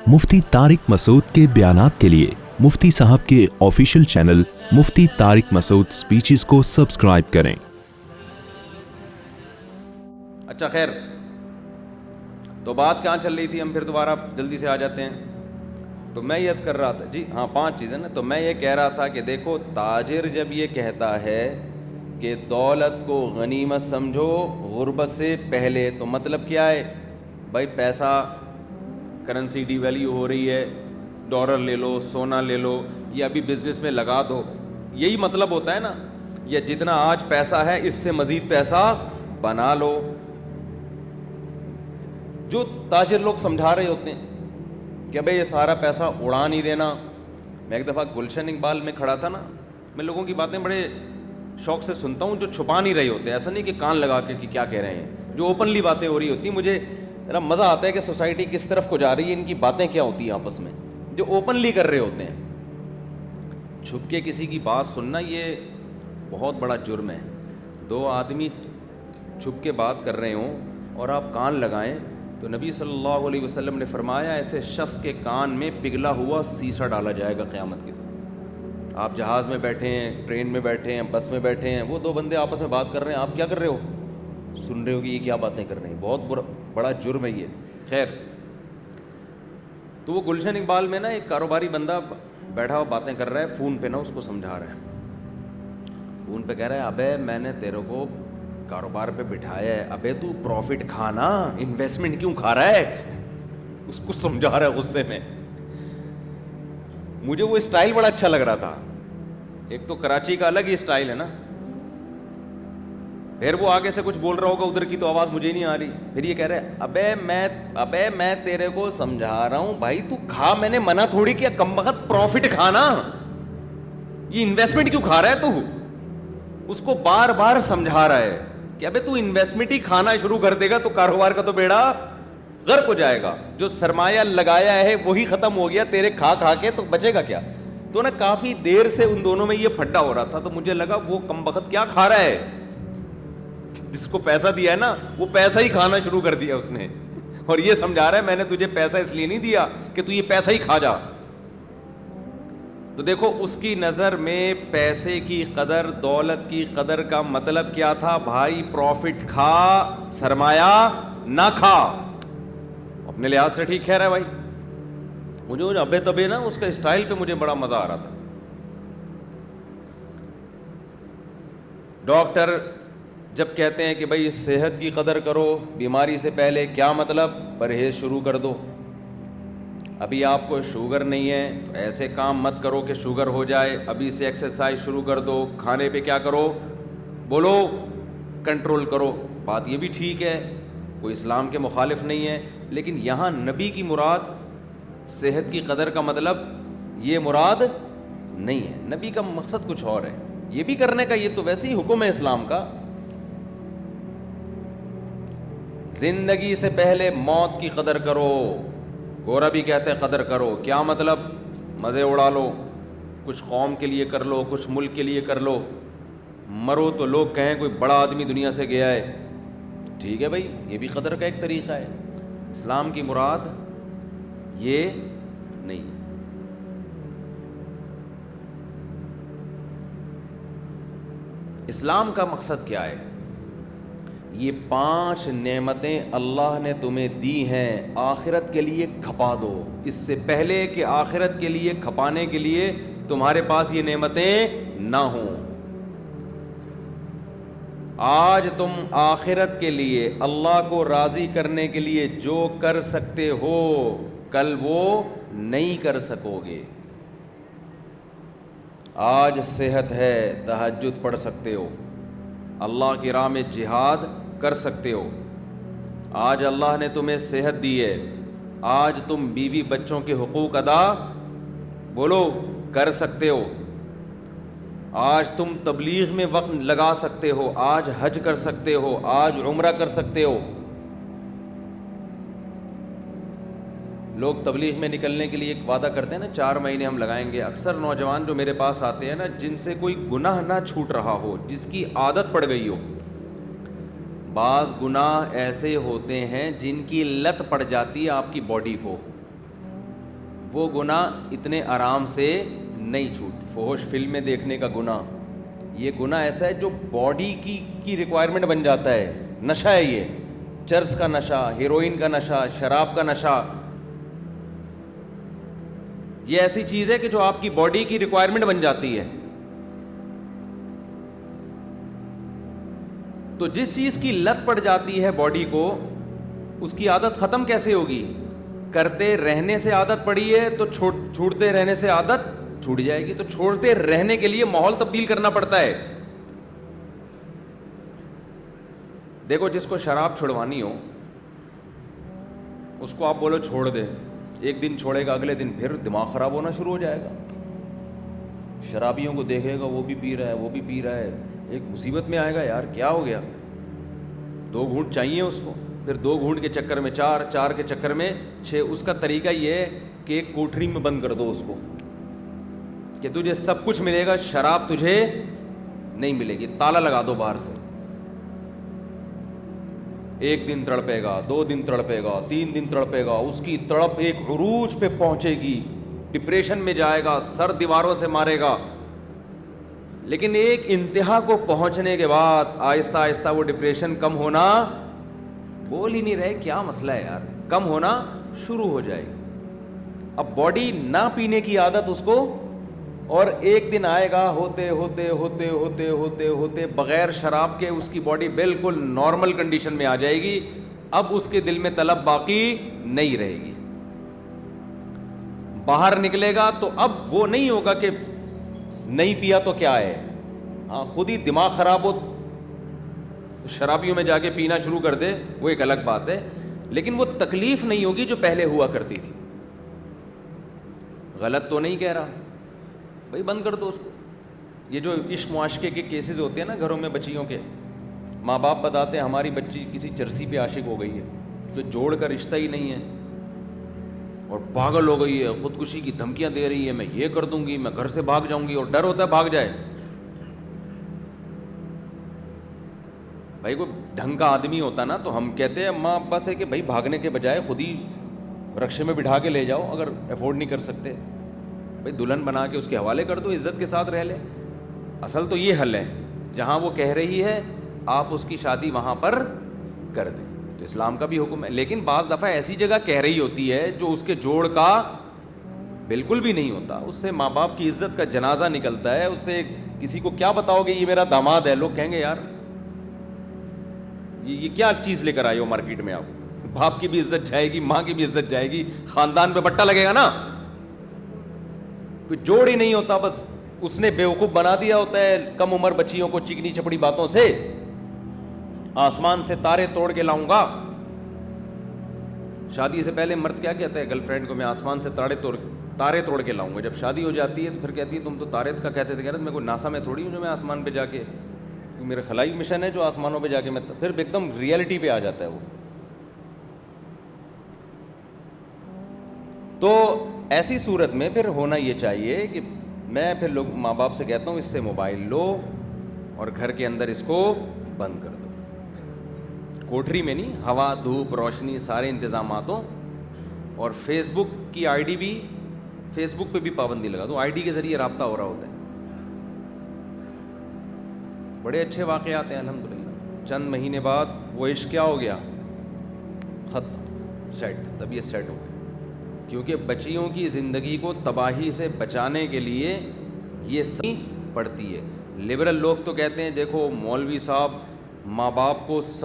मुफ्ती तारिक मसूद के बयानात के लिए मुफ्ती साहब के ऑफिशियल चैनल मुफ्ती तारिक मसूद स्पीचेस को सब्सक्राइब करें। अच्छा खैर, तो बात कहाँ चल रही थी, हम फिर दोबारा जल्दी से आ जाते हैं। तो मैं ये कर रहा था जी, हाँ 5 चीज़ें ना। तो मैं ये कह रहा था कि देखो, ताजिर जब ये कहता है कि दौलत को गनीमत समझो गुर्बत से पहले, तो मतलब क्या है भाई? पैसा, करेंसी डिवैल्यू हो रही है, डॉलर ले लो, सोना ले लो, या अभी बिजनेस में लगा दो, यही मतलब होता है ना। या जितना आज पैसा है इससे मज़ीद पैसा बना लो। जो ताजिर लोग समझा रहे होते हैं कि भाई ये सारा पैसा उड़ा नहीं देना। मैं एक दफ़ा गुलशन इकबाल में खड़ा था ना, मैं लोगों की बातें बड़े शौक़ से सुनता हूँ जो छुपा नहीं रहे होते। ऐसा नहीं कि कान लगा के कि क्या कह रहे हैं, जो ओपनली बातें हो रही होती। मुझे जरा मज़ा आता है कि सोसाइटी किस तरफ को जा रही है, इनकी बातें क्या होती हैं आपस में, जो ओपनली कर रहे होते हैं। छुप के किसी की बात सुनना ये बहुत बड़ा जुर्म है। 2 आदमी छुप के बात कर रहे हों और आप कान लगाएं, तो नबी सल्लल्लाहु अलैहि वसल्लम ने फरमाया ऐसे शख्स के कान में पिघला हुआ सीसा डाला जाएगा क़यामत के दिन। आप जहाज़ में बैठे हैं, ट्रेन में बैठे हैं, बस में बैठे हैं, वो 2 बंदे आपस में बात कर रहे हैं, आप क्या कर रहे हो? सुन रहे हो कि ये क्या बातें कर रहे हैं। बहुत बड़ा जुर्म है ये। खैर, तो वो गुलशन इकबाल में ना एक कारोबारी बंदा बैठा हुआ बातें कर रहा है, फ़ोन पे ना उसको समझा रहा है। फ़ोन पे कह रहा है, अबे मैंने तेरे को कारोबार पे बिठाया है, अबे तू प्रॉफिट खाना, इन्वेस्टमेंट क्यों खा रहा है? उसको समझा रहा है गुस्से में। मुझे वो स्टाइल बड़ा अच्छा लग रहा था। एक तो कराची का अलग ही स्टाइल है ना। फिर वो आगे से कुछ बोल रहा होगा, उधर की तो आवाज़ मुझे नहीं आ रही। फिर ये कह रहा है, अबे मैं तेरे को समझा रहा हूं भाई, तू खा, मैंने मना थोड़ी किया, कम वक्त प्रॉफिट खाना, ये इन्वेस्टमेंट क्यों खा रहा है तू? उसको बार बार समझा रहा है कि अबे तू इन्वेस्टमेंट ही खाना शुरू कर देगा तो कारोबार का तो बेड़ा गर्क हो जाएगा। जो सरमाया लगाया है वही खत्म हो गया, तेरे खा खा के तो बचेगा क्या? तो ना काफी देर से उन दोनों में ये फड्डा हो रहा था। तो मुझे लगा वो कमबख्त क्या खा रहा है, जिसको पैसा दिया है ना वो पैसा ही खाना शुरू कर दिया उसने, और ये समझा रहा है मैंने तुझे पैसा इसलिए नहीं दिया कि तू ये पैसा ही खा जा। तो देखो, उसकी नज़र में पैसे की कदर, दौलत की कदर का मतलब क्या था? भाई प्रॉफिट खा, सरमाया ना खा। अपने लिहाज से ठीक कह रहा है भाई। मुझे अबे तबे ना उसका स्टाइल पे मुझे बड़ा मज़ा आ रहा था। डॉक्टर जब कहते हैं कि भाई सेहत की कदर करो बीमारी से पहले, क्या मतलब? परहेज शुरू कर दो। अभी आपको शुगर नहीं है तो ऐसे काम मत करो कि शुगर हो जाए, अभी से एक्सरसाइज शुरू कर दो। खाने पे क्या करो? बोलो कंट्रोल करो। बात ये भी ठीक है, कोई इस्लाम के मुखालिफ नहीं है, लेकिन यहाँ नबी की मुराद सेहत की कदर का मतलब ये मुराद नहीं है। नबी का मकसद कुछ और है। ये भी करने का, ये तो वैसे ही हुक्म है इस्लाम का। जिंदगी से पहले मौत की कदर करो। गोरा भी कहते हैं कदर करो। क्या मतलब? मज़े उड़ा लो, कुछ कौम के लिए कर लो, कुछ मुल्क के लिए कर लो। मरो तो लोग कहें कोई बड़ा आदमी दुनिया से गया है, ठीक है भाई, ये भी कदर का एक तरीक़ा है। इस्लाम की मुराद ये नहीं। इस्लाम का मकसद क्या है? ये 5 नेमतें अल्लाह ने तुम्हें दी हैं, आखिरत के लिए खपा दो। इससे पहले कि आखिरत के लिए खपाने के लिए तुम्हारे पास ये नेमतें ना हों। आज तुम आखिरत के लिए, अल्लाह को राज़ी करने के लिए जो कर सकते हो, कल वो नहीं कर सकोगे। आज सेहत है, तहज्जुद पढ़ सकते हो, अल्लाह की राह में जिहाद कर सकते हो। आज अल्लाह ने तुम्हें सेहत दी है, आज तुम बीवी बच्चों के हुकूक अदा बोलो कर सकते हो। आज तुम तबलीग में वक्त लगा सकते हो, आज हज कर सकते हो, आज उम्रा कर सकते हो। लोग तबलीग में निकलने के लिए एक वादा करते हैं ना, 4 महीने हम लगाएंगे। अक्सर नौजवान जो मेरे पास आते हैं ना, जिनसे कोई गुनाह ना छूट रहा हो, जिसकी आदत पड़ गई हो। बाज़ गुनाह ऐसे होते हैं जिनकी लत पड़ जाती है आपकी बॉडी को, وہ گناہ اتنے آرام سے نہیں چھوٹتے. فحش فلمیں دیکھنے کا گناہ, یہ گناہ ایسا ہے جو باڈی کی ریکوائرمنٹ بن جاتا ہے. نشہ ہے یہ, چرس کا نشہ, ہیروئن کا نشہ, شراب کا نشہ. یہ ایسی چیز ہے کہ جو آپ کی باڈی کی ریکوائرمنٹ بن جاتی ہے. تو جس چیز کی لت پڑ جاتی ہے باڈی کو, اس کی عادت ختم کیسے ہوگی؟ کرتے رہنے سے عادت پڑی ہے تو چھوڑتے رہنے سے عادت چھوٹ جائے گی. تو چھوڑتے رہنے کے لیے ماحول تبدیل کرنا پڑتا ہے. دیکھو, جس کو شراب چھڑوانی ہو اس کو آپ بولو چھوڑ دے, ایک دن چھوڑے گا, اگلے دن پھر دماغ خراب ہونا شروع ہو جائے گا. شرابیوں کو دیکھے گا, وہ بھی پی رہا ہے, وہ بھی پی رہا ہے, ایک مصیبت میں آئے گا, یار کیا ہو گیا. 2 گھونٹ چاہیے اس کو, پھر 2 گھونٹ کے چکر میں 4, 4 کے چکر میں 6. اس کا طریقہ یہ ہے کہ ایک کوٹری میں بند کر دو اس کو کہ تجھے سب کچھ ملے گا, شراب تجھے نہیں ملے گی. تالا لگا دو باہر سے. 1 دن تڑپے گا, 2 دن تڑپے گا, 3 دن تڑپے گا, اس کی تڑپ ایک عروج پہ پہنچے گی, ڈپریشن میں جائے گا, سر دیواروں سے مارے گا. لیکن ایک انتہا کو پہنچنے کے بعد آہستہ آہستہ وہ ڈپریشن کم ہونا, بول ہی نہیں رہے کیا مسئلہ ہے یار, کم ہونا شروع ہو جائے گی. اب باڈی نہ پینے کی عادت اس کو, اور ایک دن آئے گا ہوتے ہوتے ہوتے ہوتے ہوتے ہوتے بغیر شراب کے اس کی باڈی بالکل نارمل کنڈیشن میں آ جائے گی. اب اس کے دل میں طلب باقی نہیں رہے گی. باہر نکلے گا تو اب وہ نہیں ہوگا کہ نہیں پیا تو کیا ہے, ہاں خود ہی دماغ خراب ہو شرابیوں میں جا کے پینا شروع کر دے, وہ ایک الگ بات ہے. لیکن وہ تکلیف نہیں ہوگی جو پہلے ہوا کرتی تھی. غلط تو نہیں کہہ رہا بھائی, بند کر دو اس کو. یہ جو عشق معاشقے کے کیسز ہوتے ہیں نا گھروں میں بچیوں کے, ماں باپ بتاتے ہیں ہماری بچی کسی چرسی پہ عاشق ہو گئی ہے, اس سے جوڑ کا رشتہ ہی نہیں ہے اور پاگل ہو گئی ہے, خودکشی کی دھمکیاں دے رہی ہے, میں یہ کر دوں گی, میں گھر سے بھاگ جاؤں گی, اور ڈر ہوتا ہے بھاگ جائے. بھائی کوئی ڈھنگ کا آدمی ہوتا نا تو ہم کہتے ہیں ماں ابا سے کہ بھائی بھاگنے کے بجائے خود ہی رکشے میں بٹھا کے لے جاؤ, اگر افورڈ نہیں کر سکتے بھائی دلہن بنا کے اس کے حوالے کر دو, عزت کے ساتھ رہ لے. اصل تو یہ حل ہے, جہاں وہ کہہ رہی ہے آپ اس کی شادی وہاں پر کر دیں, تو اسلام کا بھی حکم ہے. لیکن بعض دفعہ ایسی جگہ کہہ رہی ہوتی ہے جو اس کے جوڑ کا بالکل بھی نہیں ہوتا, اس سے ماں باپ کی عزت کا جنازہ نکلتا ہے. اس سے کسی کو کیا بتاؤ گے یہ میرا داماد ہے, لوگ کہیں گے یار یہ کیا چیز لے کر آئے ہو مارکیٹ میں. آپ باپ کی بھی عزت جائے گی, ماں کی بھی عزت جائے گی, خاندان پہ بٹا لگے گا نا. کوئی جوڑ ہی نہیں ہوتا, بس اس نے بیوقوف بنا دیا ہوتا ہے کم عمر بچیوں کو چکنی چپڑی باتوں سے. آسمان سے تارے توڑ کے لاؤں گا. شادی سے پہلے مرد کیا کہتا ہے گرل فرینڈ کو, میں آسمان سے تارے توڑ کے لاؤں گا. جب شادی ہو جاتی ہے تو پھر کہتی ہے تم تو تارے کا کہتے تھے. میں کوئی ناسا میں تھوڑی ہوں جو میں آسمان پہ جا کے, میرا خلائی مشن ہے جو آسمانوں پہ جا کے, میں پھر ایک دم ریئلٹی پہ آ جاتا ہے وہ. تو ایسی صورت میں پھر ہونا یہ چاہیے کہ میں پھر لوگ ماں باپ سے کہتا ہوں اس سے موبائل لو اور گھر کے اندر اس کو بند کر دو. کوٹری میں نہیں, ہوا دھوپ روشنی سارے انتظامات ہوں. اور فیس بک کی آئی ڈی بھی, فیس بک پہ بھی پابندی لگا دو, آئی ڈی کے ذریعے رابطہ ہو رہا ہوتا ہے. بڑے اچھے واقعات ہیں الحمدللہ. چند مہینے بعد وہ عشق کیا ہو گیا, ختم, سیٹ, طبیعت سیٹ ہو گئی. کیونکہ بچیوں کی زندگی کو تباہی سے بچانے کے لیے یہ سب پڑتی ہے. لبرل لوگ تو کہتے ہیں دیکھو مولوی صاحب ماں باپ کو